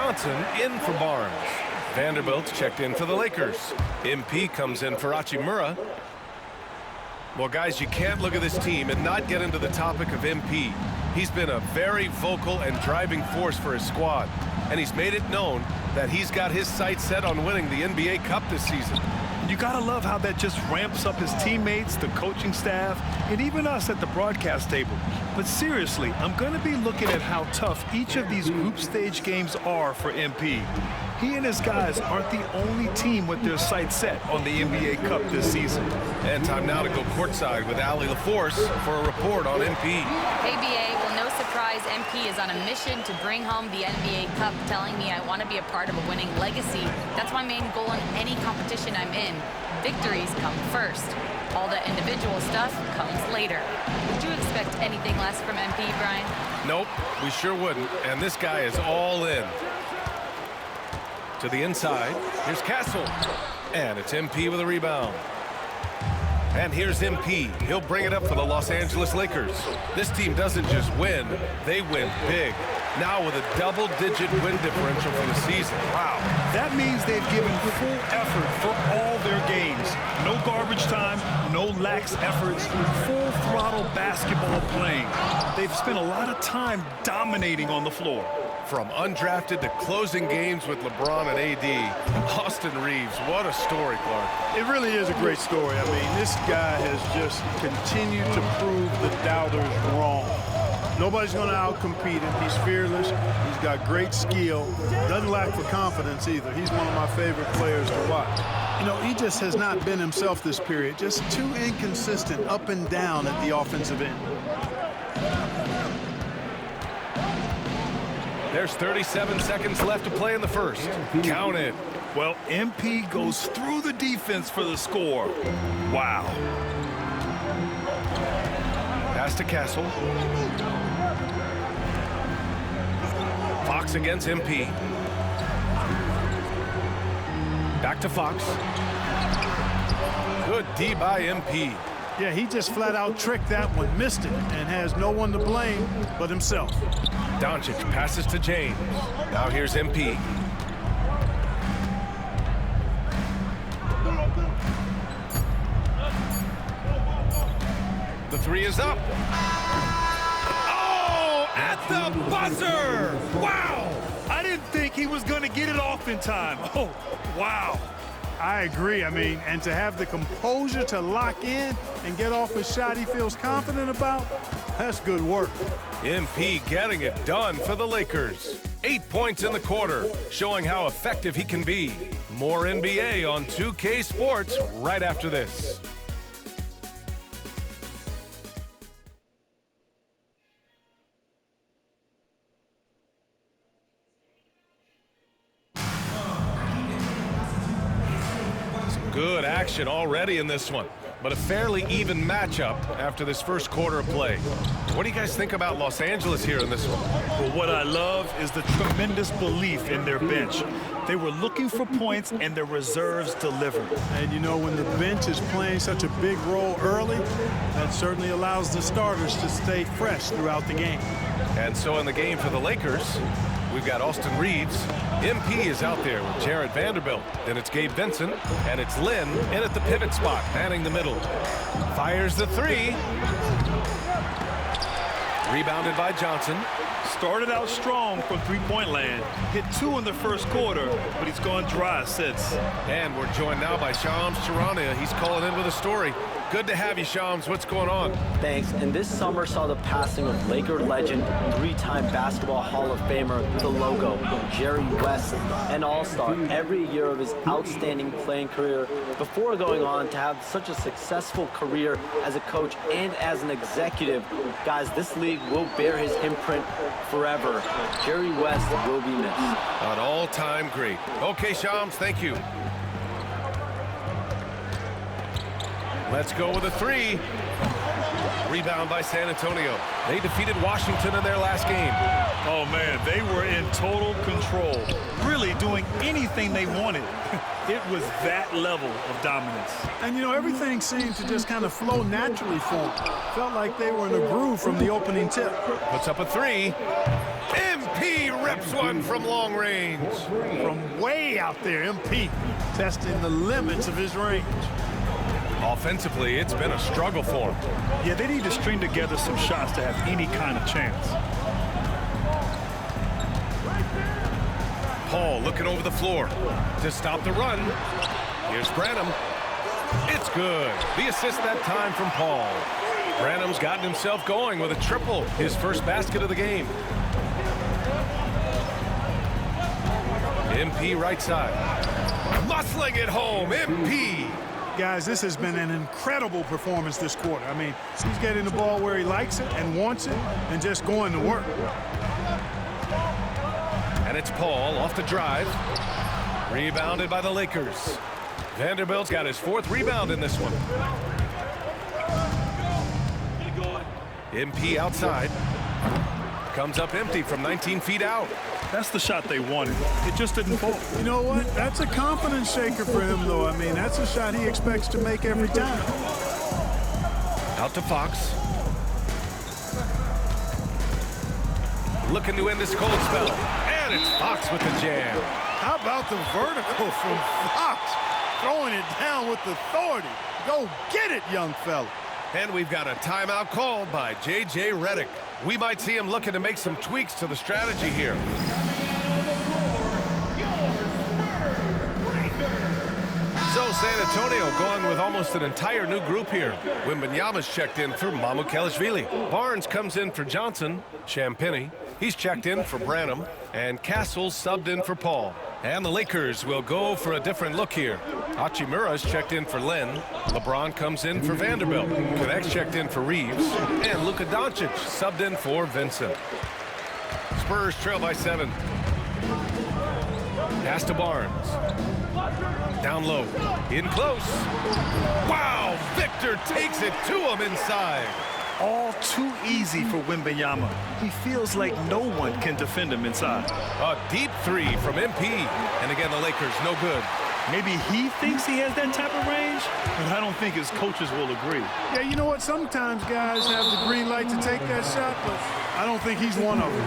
Johnson in for Barnes. Vanderbilt checked in for the Lakers. MP comes in for Hachimura. Well, guys, you can't look at this team and not get into the topic of MP. He's been a very vocal and driving force for his squad, and he's made it known that he's got his sights set on winning the NBA Cup this season. You gotta love how that just ramps up his teammates, the coaching staff, and even us at the broadcast table. But seriously, I'm gonna be looking at how tough each of these group stage games are for MP. He and his guys aren't the only team with their sights set on the NBA Cup this season. And time now to go courtside with Allie LaForce for a report on MP. Hey, BA. Well, no surprise, MP is on a mission to bring home the NBA Cup, telling me I want to be a part of a winning legacy. That's my main goal in any competition I'm in. Victories come first. All the individual stuff comes later. Would you expect anything less from MP, Brian? Nope, we sure wouldn't. And this guy is all in. To the inside, here's Castle. And it's MP with a rebound. And here's MP. He'll bring it up for the Los Angeles Lakers. This team doesn't just win, they win big. Now with a double-digit win differential for the season. Wow. That means they've given full effort for all their games. No garbage time, no lax efforts, full throttle basketball playing. They've spent a lot of time dominating on the floor. From undrafted to closing games with LeBron and AD, Austin Reeves, what a story, Clark. It really is a great story. I mean, this guy has just continued to prove the doubters wrong. Nobody's going to outcompete him. He's fearless. He's got great skill. Doesn't lack for confidence either. He's one of my favorite players to watch. You know, he just has not been himself this period. Just too inconsistent up and down at the offensive end. There's 37 seconds left to play in the first. Count it. Well, MP goes through the defense for the score. Wow. Pass to Castle. Fox against MP. Back to Fox. Good D by MP. Yeah, he just flat out tricked that one, missed it, and has no one to blame but himself. Doncic passes to James. Now here's MP. The three is up. Oh, at the buzzer! Wow! I didn't think he was going to get it off in time. Oh, wow. I agree. I mean, and to have the composure to lock in and get off a shot he feels confident about, that's good work. MP getting it done for the Lakers. 8 points in the quarter, showing how effective he can be. More NBA on 2K Sports right after this. Good action already in this one, but a fairly even matchup after this first quarter of play. What do you guys think about Los Angeles here in this one? Well, what I love is the tremendous belief in their bench. They were looking for points, and their reserves delivered. And, you know, when the bench is playing such a big role early, that certainly allows the starters to stay fresh throughout the game. And so in the game for the Lakers, we've got Austin Reeves. MP is out there with Jarrett Vanderbilt. Then it's Gabe Vincent, and it's Lynn in at the pivot spot, manning the middle. Fires the three. Rebounded by Johnson. Started out strong from three-point land. Hit 2 in the first quarter, but he's gone dry since. And we're joined now by Shams Charania. He's calling in with a story. Good to have you, Shams. What's going on? Thanks. And this summer saw the passing of Laker legend, 3-time Basketball Hall of Famer, the logo, Jerry West, an all-star every year of his outstanding playing career before going on to have such a successful career as a coach and as an executive. Guys, this league will bear his imprint forever. Jerry West will be missed. An all-time great. Okay, Shams, thank you. Let's go with a three. Rebound by San Antonio. They defeated Washington in their last game. Oh, man, they were in total control, really doing anything they wanted. It was that level of dominance. And, you know, everything seemed to just kind of flow naturally for them. Felt like they were in a groove from the opening tip. Puts up a three. MP MP rips one from long range. From way out there, MP testing the limits of his range. Offensively, it's been a struggle for him. Yeah, they need to string together some shots to have any kind of chance. Paul looking over the floor to stop the run. Here's Branham. It's good. The assist that time from Paul. Branham's gotten himself going with a triple, his first basket of the game. MP right side. Muscling it home, MP. Guys, this has been an incredible performance this quarter. I mean, he's getting the ball where he likes it and wants it and just going to work. And it's Paul off the drive. Rebounded by the Lakers. Vanderbilt's got his 4th rebound in this one. MP outside. Comes up empty from 19 feet out. That's the shot they wanted. It just didn't fall. You know what? That's a confidence shaker for him, though. I mean, that's a shot he expects to make every time. Out to Fox. Looking to end this cold spell. And it's Fox with the jam. How about the vertical from Fox? Throwing it down with authority. Go get it, young fella. And we've got a timeout called by J.J. Redick. We might see him looking to make some tweaks to the strategy here. So San Antonio going with almost an entire new group here. Wembanyama's checked in for Mamukelashvili. Barnes comes in for Johnson. Champagnie, he's checked in for Branham. And Castle's subbed in for Paul. And the Lakers will go for a different look here. Hachimura's checked in for Len. LeBron comes in for Vanderbilt. Connect's checked in for Reeves. And Luka Doncic subbed in for Vincent. Spurs trail by 7. Pass to Barnes. Down low. In close. Wow! Victor takes it to him inside. All too easy for Wembanyama. He feels like no one can defend him inside. A deep 3 from MP. And again, the Lakers no good. Maybe he thinks he has that type of range, but I don't think his coaches will agree. Yeah, you know what? Sometimes guys have the green light to take that shot, but I don't think he's one of them.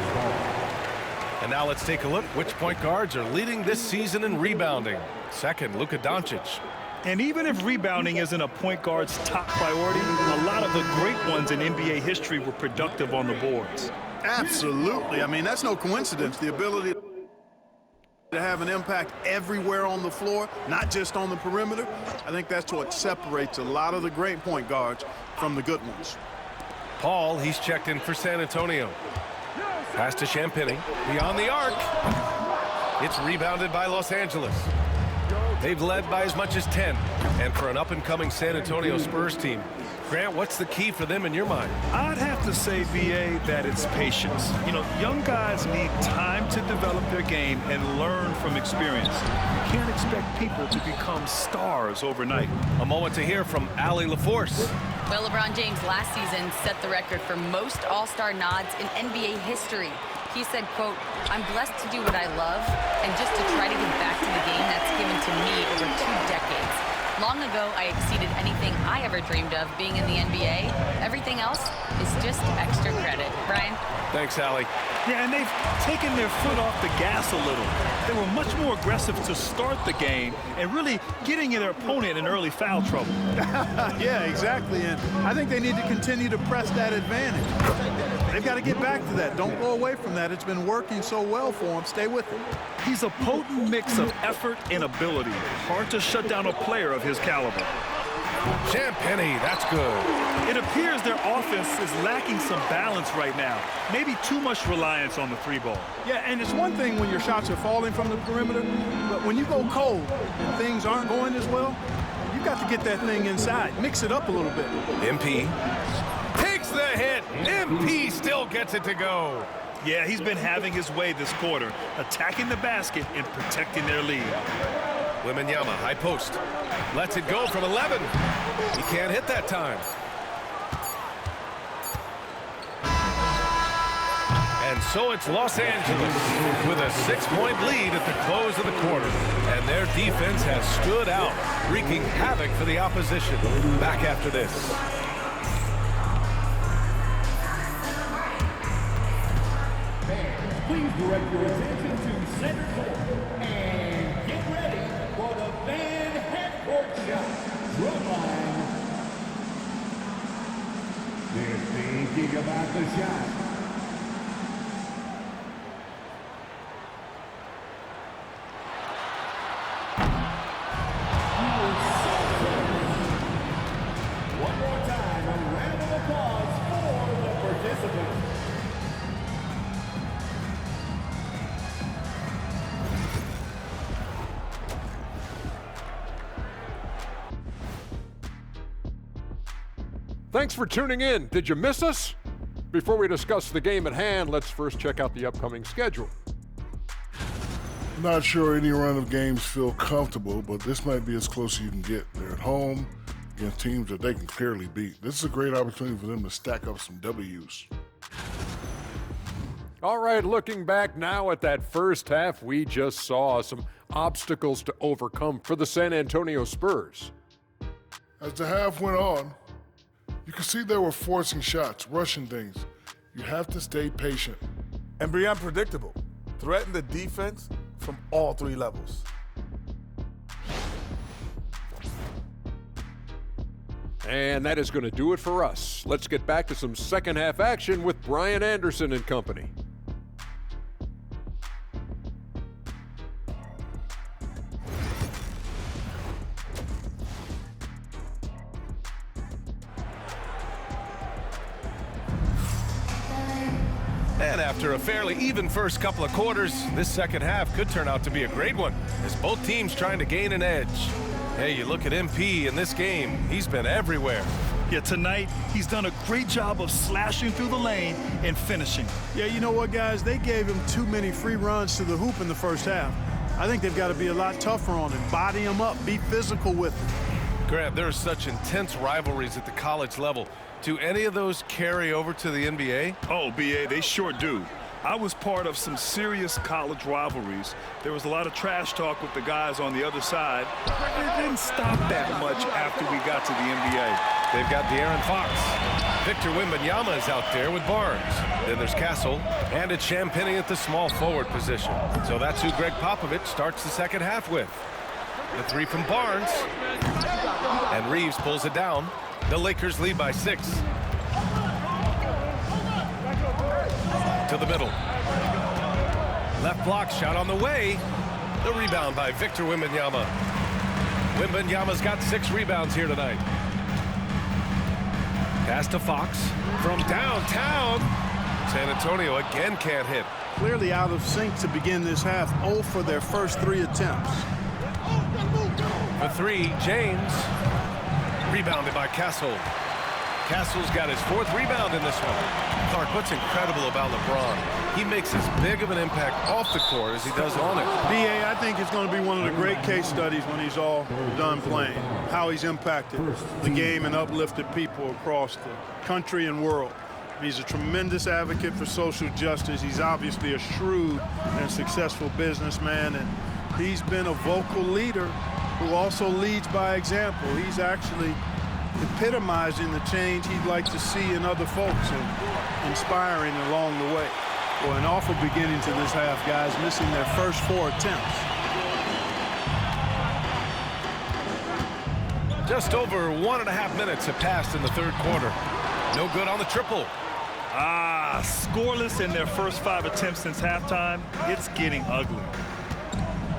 And now let's take a look which point guards are leading this season in rebounding. Second, Luka Doncic. And even if rebounding isn't a point guard's top priority, a lot of the great ones in NBA history were productive on the boards. Absolutely. I mean, that's no coincidence. The ability to have an impact everywhere on the floor, not just on the perimeter. I think that's what separates a lot of the great point guards from the good ones. Paul, he's checked in for San Antonio. Pass to Champagnie. Beyond the arc. It's rebounded by Los Angeles. They've led by as much as 10. And for an up-and-coming San Antonio Spurs team, Grant, what's the key for them in your mind? I'd have to say, B.A., that it's patience. You know, young guys need time to develop their game and learn from experience. You can't expect people to become stars overnight. A moment to hear from Allie LaForce. Well, LeBron James last season set the record for most All-Star nods in NBA history. He said, quote, "I'm blessed to do what I love and just to try to give back to the game that's given to me over 2 decades. Long ago, I exceeded anything I ever dreamed of being in the NBA. Everything else is just extra credit." Brian? Thanks, Allie. Yeah, and they've taken their foot off the gas a little. They were much more aggressive to start the game and really getting their opponent in early foul trouble. Yeah, exactly. And I think they need to continue to press that advantage. They've got to get back to that. Don't go away from that. It's been working so well for them. Stay with it. He's a potent mix of effort and ability. Hard to shut down a player of his caliber. Champagnie, that's good. It appears their offense is lacking some balance right now. Maybe too much reliance on the 3-ball. Yeah, and it's one thing when your shots are falling from the perimeter, but when you go cold and things aren't going as well, you've got to get that thing inside. Mix it up a little bit. MP takes the hit. MP still gets it to go. Yeah, he's been having his way this quarter, attacking the basket and protecting their lead. Wembanyama, high post. Lets it go from 11. He can't hit that time. And so it's Los Angeles with a 6-point lead at the close of the quarter. And their defense has stood out, wreaking havoc for the opposition. Back after this. We Please direct your attention to center court and get ready for the fan half-court shot. Drum line. They're thinking about the shot. One more time, a round of applause for the participants. Thanks for tuning in. Did you miss us? Before we discuss the game at hand, let's first check out the upcoming schedule. Not sure any run of games feel comfortable, but this might be as close as you can get. They're at home against teams that they can clearly beat. This is a great opportunity for them to stack up some W's. All right, looking back now at that first half, we just saw some obstacles to overcome for the San Antonio Spurs. As the half went on, you could see they were forcing shots, rushing things. You have to stay patient. And be unpredictable. Threaten the defense from all three levels. And that is going to do it for us. Let's get back to some second half action with Brian Anderson and company. And after a fairly even first couple of quarters, this second half could turn out to be a great one, as both teams trying to gain an edge. Hey, you look at MP in this game, he's been everywhere. Yeah, tonight, he's done a great job of slashing through the lane and finishing. Yeah, you know what, guys? They gave him too many free runs to the hoop in the first half. I think they've got to be a lot tougher on him, body him up, be physical with him. Grant, there are such intense rivalries at the college level. Do any of those carry over to the NBA? Oh, B.A., they sure do. I was part of some serious college rivalries. There was a lot of trash talk with the guys on the other side. It didn't stop that much after we got to the NBA. They've got De'Aaron Fox. Victor Wembanyama is out there with Barnes. Then there's Castle, and it's Champagnie at the small forward position. So that's who Greg Popovich starts the second half with. The three from Barnes, and Reeves pulls it down. The Lakers lead by 6. To the middle. Left block shot on the way. The rebound by Victor Wembanyama. Wembanyama's got 6 rebounds here tonight. Pass to Fox from downtown. San Antonio again can't hit. Clearly out of sync to begin this half. 0 for their first 3 attempts. For 3, James. Rebounded by Castle. Castle's got his 4th rebound in this one. Clark, what's incredible about LeBron? He makes as big of an impact off the court as he does on it. B.A., I think it's going to be one of the great case studies when he's all done playing, how he's impacted the game and uplifted people across the country and world. He's a tremendous advocate for social justice. He's obviously a shrewd and successful businessman, and he's been a vocal leader who also leads by example. He's actually epitomizing the change he'd like to see in other folks and inspiring along the way. Well, an awful beginning to this half, guys, missing their first 4 attempts. Just over 1.5 minutes have passed in the third quarter. No good on the triple. Scoreless in their first 5 attempts since halftime. It's getting ugly.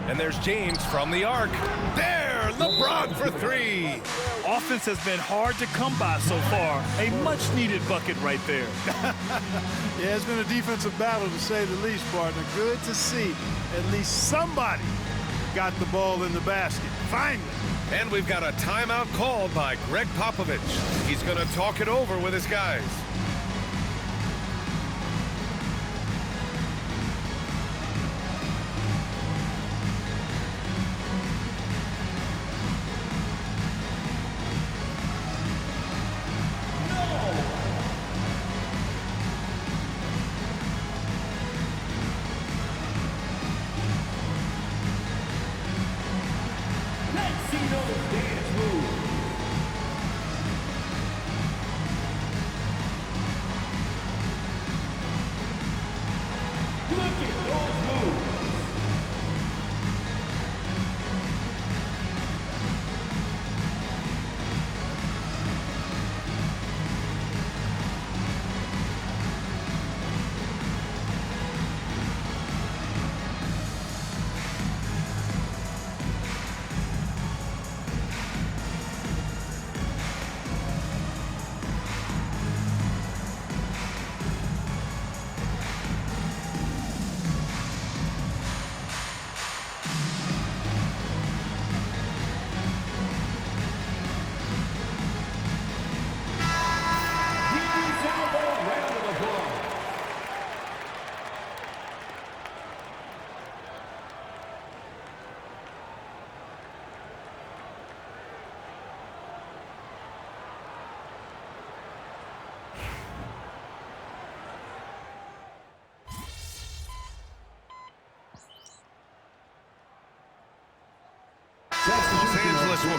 And there's James from the arc. There, LeBron for 3. Offense has been hard to come by so far. A much-needed bucket right there. Yeah, it's been a defensive battle, to say the least, partner. Good to see at least somebody got the ball in the basket. Finally. And we've got a timeout called by Greg Popovich. He's going to talk it over with his guys. Looking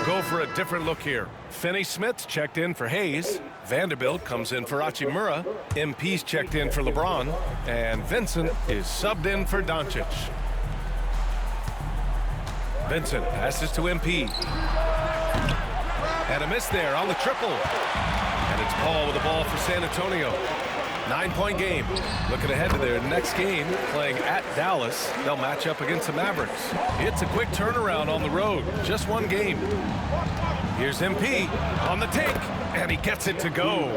go for a different look here. Finney-Smith checked in for Hayes. Vanderbilt comes in for Hachimura. MP's checked in for LeBron. And Vincent is subbed in for Doncic. Vincent passes to MP. And a miss there on the triple. And it's Paul with the ball for San Antonio. 9-point game. Looking ahead to their next game, playing at Dallas. They'll match up against the Mavericks. It's a quick turnaround on the road. Just one game. Here's MP on the take, and he gets it to go.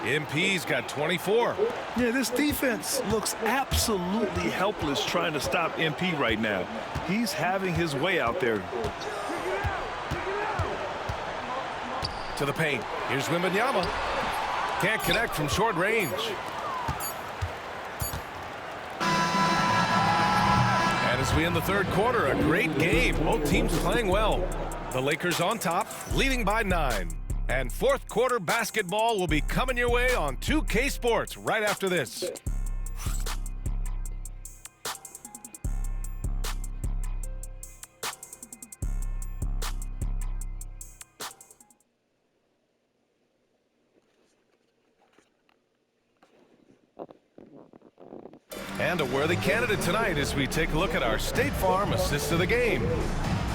MP's got 24. Yeah, this defense looks absolutely helpless trying to stop MP right now. He's having his way out there. To the paint. Here's Wembanyama. Can't connect from short range. And as we end the third quarter, a great game. Both teams playing well. The Lakers on top, leading by 9. And fourth quarter basketball will be coming your way on 2K Sports right after this. And a worthy candidate tonight as we take a look at our State Farm assist of the game.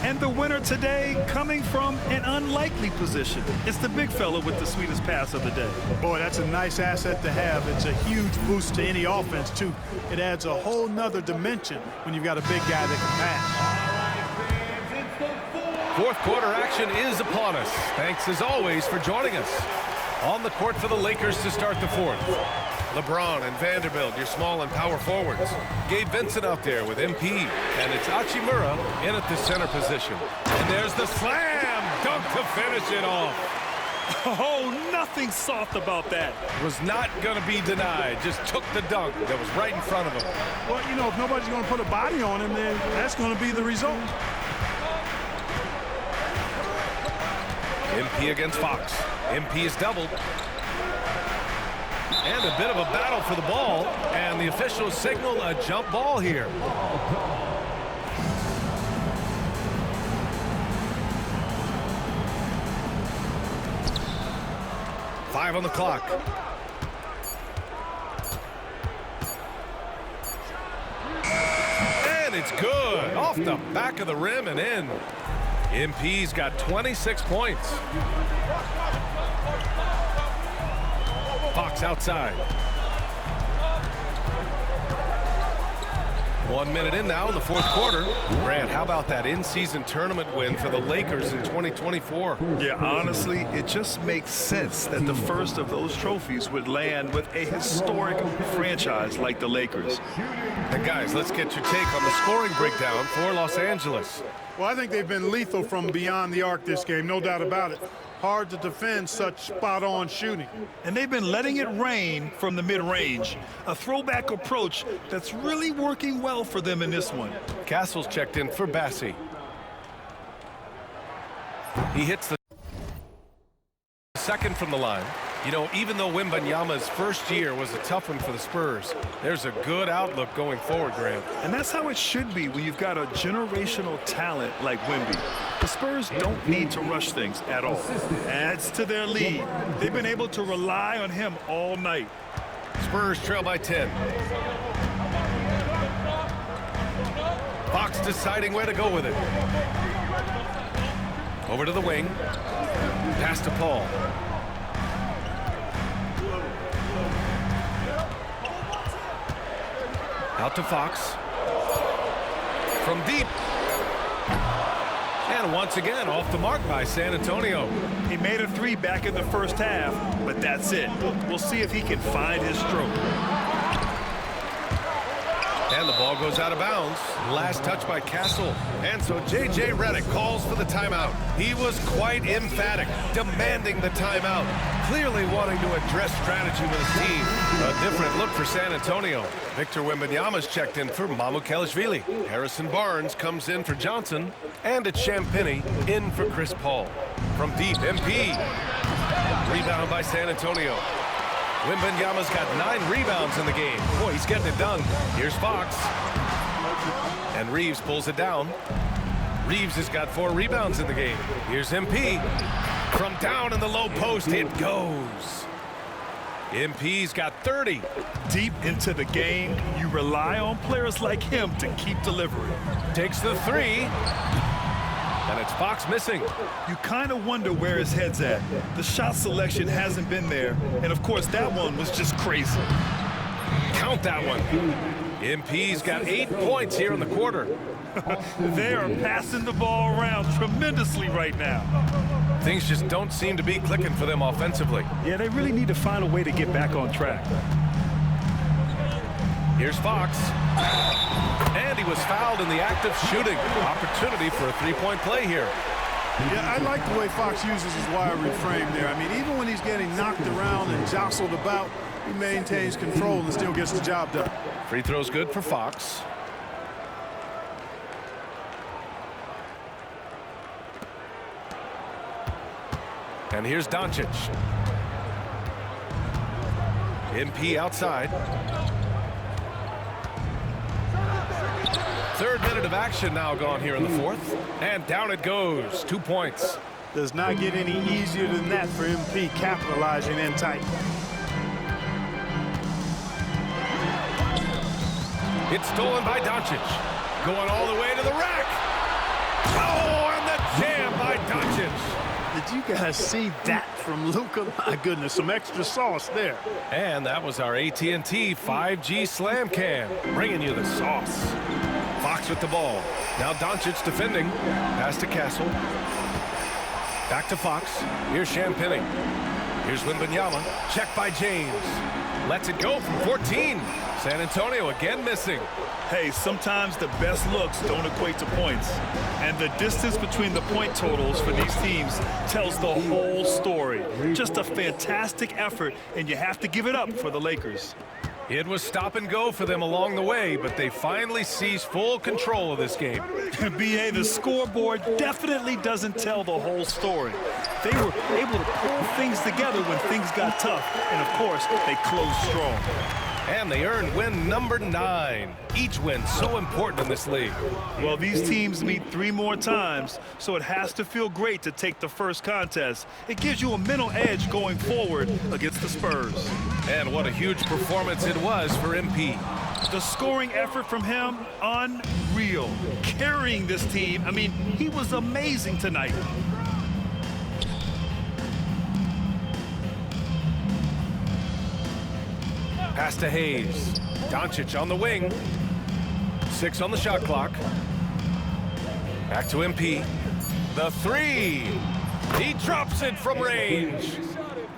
And the winner today coming from an unlikely position. It's the big fella with the sweetest pass of the day. Boy, that's a nice asset to have. It's a huge boost to any offense, too. It adds a whole nother dimension when you've got a big guy that can pass. Fourth quarter action is upon us. Thanks as always for joining us. On the court for the Lakers to start the fourth. LeBron and Vanderbilt, your small and power forwards. Gabe Vincent out there with MP. And it's Hachimura in at the center position. And there's the slam dunk to finish it off. Oh, nothing soft about that. Was not going to be denied. Just took the dunk that was right in front of him. Well, you know, if nobody's going to put a body on him, then that's going to be the result. MP against Fox. MP is doubled. And a bit of a battle for the ball. And the officials signal a jump ball here. Five on the clock. And it's good. Off the back of the rim and in. MP's got 26 points. Fox outside. 1 minute in now in the fourth quarter. Grant, how about that in-season tournament win for the Lakers in 2024? Yeah, honestly, it just makes sense that the first of those trophies would land with a historic franchise like the Lakers. And guys, let's get your take on the scoring breakdown for Los Angeles. Well, I think they've been lethal from beyond the arc this game, no doubt about it. Hard to defend such spot-on shooting. And they've been letting it rain from the mid-range. A throwback approach that's really working well for them in this one. Castle's checked in for Bassi. He hits the second from the line. You know, even though Wembanyama's first year was a tough one for the Spurs, there's a good outlook going forward, Grant. And that's how it should be when you've got a generational talent like Wemby. The Spurs don't need to rush things at all. Adds to their lead. They've been able to rely on him all night. Spurs trail by 10. Fox deciding where to go with it. Over to the wing. Pass to Paul. Out to Fox. From deep. And once again, off the mark by San Antonio. He made a three back in the first half, but that's it. We'll see if he can find his stroke. And the ball goes out of bounds. Last touch by Castle. And so J.J. Redick calls for the timeout. He was quite emphatic, demanding the timeout. Clearly wanting to address strategy with his team. A different look for San Antonio. Victor Wembanyama's checked in for Mamukelashvili. Harrison Barnes comes in for Johnson. And it's Champagnie in for Chris Paul. From deep, MP. Rebound by San Antonio. Wembanyama's got 9 rebounds in the game. Boy, he's getting it done. Here's Fox. And Reeves pulls it down. Reeves has got 4 rebounds in the game. Here's MP. From down in the low post, it goes. MP's got 30. Deep into the game, you rely on players like him to keep delivering. Takes the 3. And it's Fox missing. You kind of wonder where his head's at. The shot selection hasn't been there. And, of course, that one was just crazy. Count that one. MP's got 8 points here in the quarter. They are passing the ball around tremendously right now. Things just don't seem to be clicking for them offensively. Yeah, they really need to find a way to get back on track. Here's Fox. And he was fouled in the act of shooting. Opportunity for a 3-point play here. Yeah, I like the way Fox uses his wiry frame there. I mean, even when he's getting knocked around and jostled about, he maintains control and still gets the job done. Free throw's good for Fox. And here's Doncic. MP outside. 3rd minute of action now gone here in the 4th. And down it goes. 2 points. Does not get any easier than that for MP capitalizing in tight. It's stolen by Doncic. Going all the way to the rack. Oh, and the jam by Doncic. Did you guys see that from Luka? My goodness, some extra sauce there. And that was our AT&T 5G Slam Can, bringing you the sauce. Fox with the ball. Now Doncic defending. Pass to Castle. Back to Fox. Here's Champagny. Here's Wembanyama. Check by James. Lets it go from 14. San Antonio again missing. Hey, sometimes the best looks don't equate to points. And the distance between the point totals for these teams tells the whole story. Just a fantastic effort, and you have to give it up for the Lakers. It was stop and go for them along the way, but they finally seized full control of this game. B.A., the scoreboard definitely doesn't tell the whole story. They were able to pull things together when things got tough, and of course, they closed strong. And they earned win number 9. Each win so important in this league. Well, these teams meet 3 more times, so it has to feel great to take the first contest. It gives you a mental edge going forward against the Spurs. And what a huge performance it was for MP. The scoring effort from him, unreal. Carrying this team, I mean, he was amazing tonight. Pass to Hayes. Doncic on the wing. 6 on the shot clock. Back to MP. The 3. He drops it from range.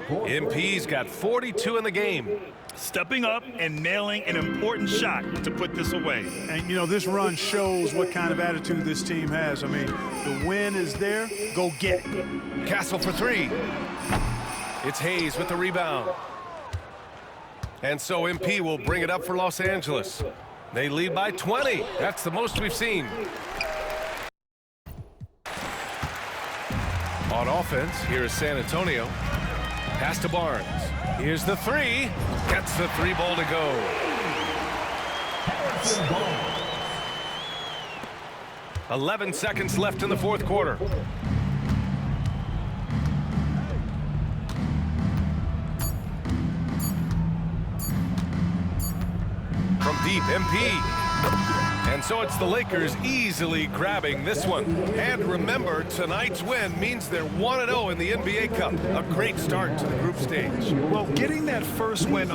MP's got 42 in the game. Stepping up and nailing an important shot to put this away. And, you know, this run shows what kind of attitude this team has. I mean, the win is there. Go get it. Castle for 3. It's Hayes with the rebound. And so MP will bring it up for Los Angeles. They lead by 20. That's the most we've seen. On offense, here is San Antonio. Pass to Barnes. Here's the 3. Gets the 3-ball to go. 11 seconds left in the 4th quarter. From deep, MP. And so it's the Lakers easily grabbing this one. And remember, tonight's win means they're 1-0 in the NBA Cup. A great start to the group stage. Well, getting that first win